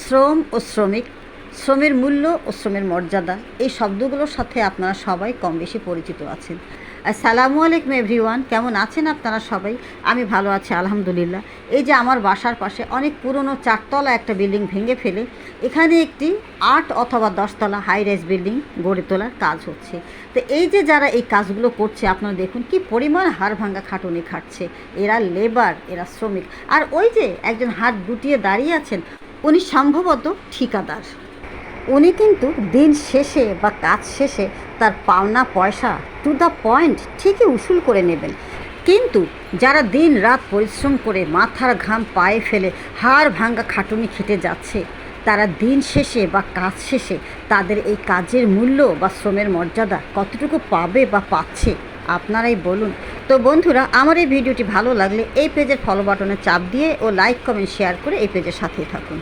শ্রম ও শ্রমিক, শ্রমের মূল্য ও শ্রমের মর্যাদা, এই শব্দগুলোর সাথে আপনারা সবাই কম বেশি পরিচিত আছেন। আসসালামু আলাইকুম এভরিওয়ান, কেমন আছেন আপনারা সবাই? আমি ভালো আছি আলহামদুলিল্লাহ। এই যে আমার বাসার পাশে অনেক পুরনো 4 তলা একটা বিল্ডিং ভেঙে ফেলে এখানে একটি 8 অথবা 10 তলা হাই রাইজ বিল্ডিং গড়ে তোলার কাজ হচ্ছে। তো এই যে যারা এই কাজগুলো করছে আপনারা দেখুন কি পরিমাণ হাড় ভাঙা খাটুনি খাটছে। এরা লেবার, এরা শ্রমিক। আর ওই যে একজন হাত গুটিয়ে দাঁড়িয়ে আছেন, উনি সম্ভবত ঠিকাদার। উনি কিন্তু দিন শেষে বা কাজ শেষে তার পাওনা পয়সা টু দ্য পয়েন্ট ঠিকই উসুল করে নেবেন। কিন্তু যারা দিন রাত পরিশ্রম করে মাথার ঘাম পায়ে ফেলে হাড় ভাঙা খাটুনি খেটে যাচ্ছে, তারা দিন শেষে বা কাজ শেষে তাদের এই কাজের মূল্য বা শ্রমের মর্যাদা কতটুকু পাবে বা পাচ্ছে আপনারাই বলুন। তো বন্ধুরা, আমার এই ভিডিওটি ভালো লাগলে এই পেজের ফলো বাটনে চাপ দিয়ে ও লাইক কমেন্ট শেয়ার করে এই পেজের সাথেই থাকুন।